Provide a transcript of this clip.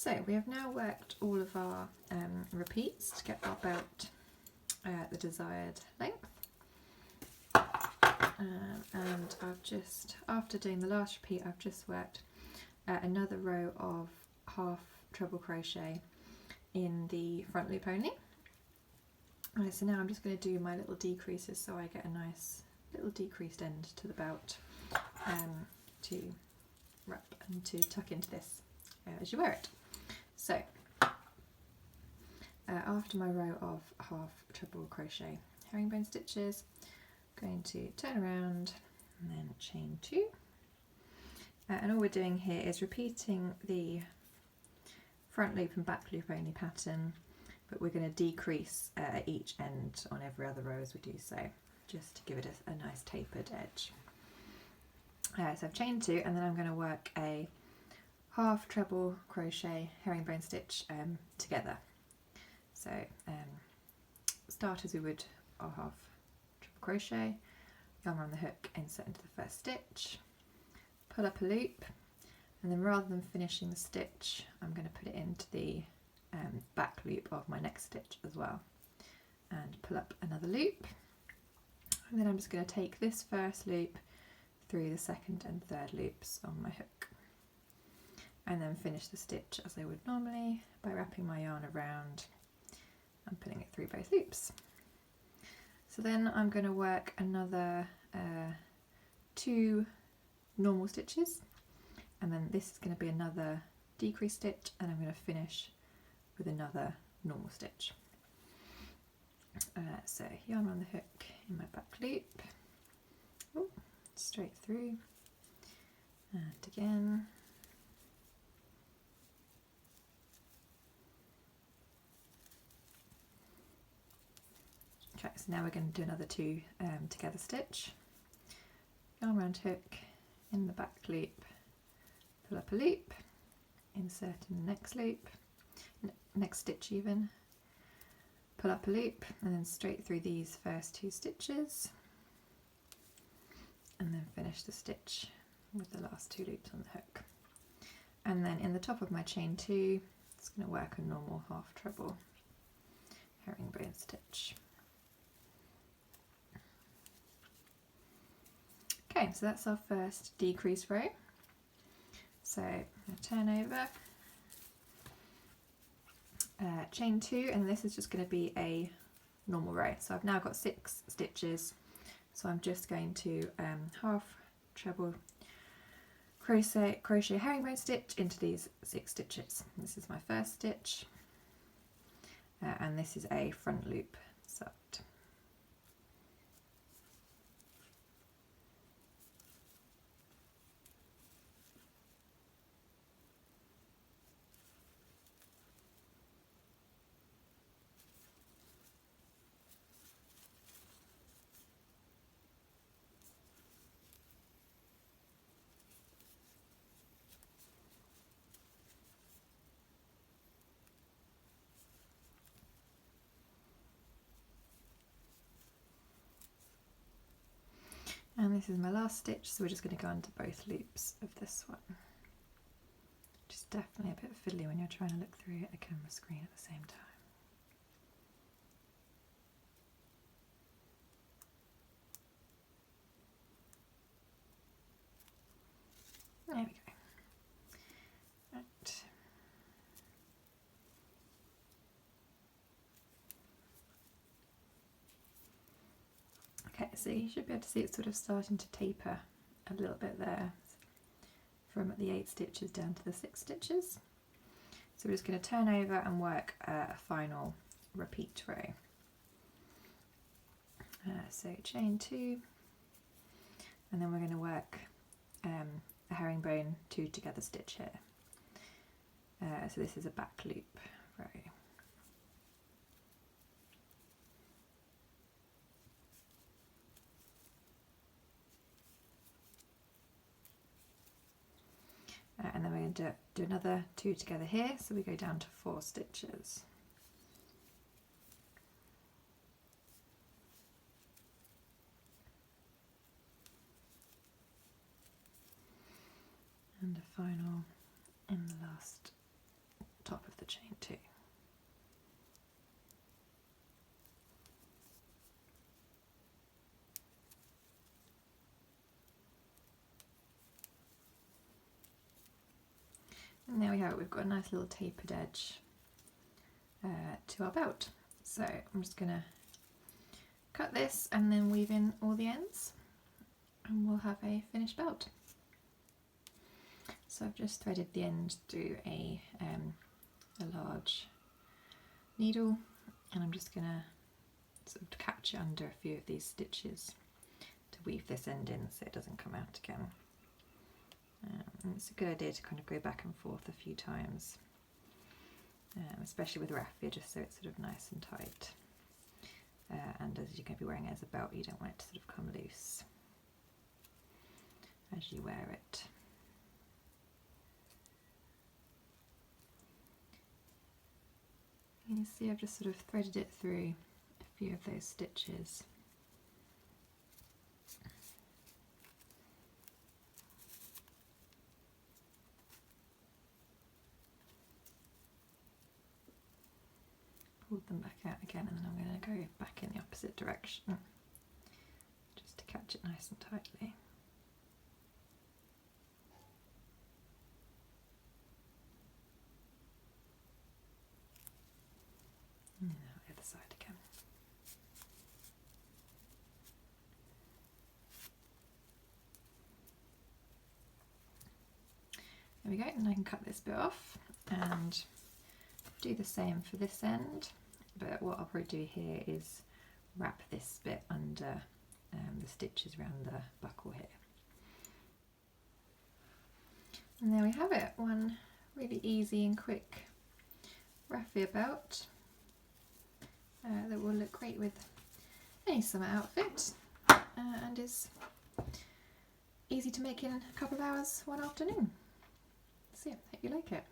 So we have now worked all of our repeats to get our belt the desired length. And I've just, after doing the last repeat, I've just worked another row of half treble crochet in the front loop only. So now I'm just going to do my little decreases so I get a nice little decreased end to the belt to wrap and to tuck into this as you wear it. So after my row of half treble crochet herringbone stitches, I'm going to turn around and then chain 2, and all we're doing here is repeating the front loop and back loop only pattern, but we're going to decrease at each end on every other row as we do so, just to give it a nice tapered edge. So I've chained 2, and then I'm going to work a half treble crochet herringbone stitch together. So start as we would our half treble crochet, yarn around the hook, insert into the first stitch, pull up a loop, and then rather than finishing the stitch, I'm going to put it into the back loop of my next stitch as well, and pull up another loop, and then I'm just going to take this first loop through the second and third loops on my hook, and then finish the stitch as I would normally by wrapping my yarn around and pulling it through both loops. So then I'm going to work another 2 normal stitches, and then this is going to be another decrease stitch, and I'm going to finish with another normal stitch. So yarn around the hook in my back loop, ooh, straight through, and again. Okay, so now we're going to do another 2 together stitch, yarn around hook in the back loop, pull up a loop, insert in the next loop, next stitch even, pull up a loop, and then straight through these first 2 stitches, and then finish the stitch with the last 2 loops on the hook. And then in the top of my chain 2, it's going to work a normal half treble herringbone stitch. Okay, so that's our first decrease row. So I'm going to turn over, chain 2, and this is just going to be a normal row. So I've now got 6 stitches, so I'm just going to half treble crochet herringbone stitch into these 6 stitches. This is my first stitch, and this is a front loop side. And this is my last stitch, so we're just going to go into both loops of this one. Which is definitely a bit fiddly when you're trying to look through a camera screen at the same time. There we go. Right. Okay, so you should be able to see it's sort of starting to taper a little bit there from the 8 stitches down to the 6 stitches. So we're just going to turn over and work a final repeat row. So chain 2, and then we're going to work a herringbone 2 together stitch here. So this is a back loop row. And then we're going to do another 2 together here, so we go down to 4 stitches. And a final in the last And there we have it, we've got a nice little tapered edge to our belt. So I'm just going to cut this and then weave in all the ends and we'll have a finished belt. So I've just threaded the end through a large needle, and I'm just going to sort of catch it under a few of these stitches to weave this end in so it doesn't come out again. And it's a good idea to kind of go back and forth a few times, especially with raffia, just so it's sort of nice and tight. And as you're going to be wearing it as a belt, you don't want it to sort of come loose as you wear it. You see I've just sort of threaded it through a few of those stitches. Pulled them back out again, and then I'm going to go back in the opposite direction just to catch it nice and tightly. And now the other side again. There we go, and I can cut this bit off and do the same for this end, but what I'll probably do here is wrap this bit under the stitches around the buckle here. And there we have it, one really easy and quick raffia belt that will look great with any summer outfit and is easy to make in a couple of hours one afternoon. So yeah, hope you like it.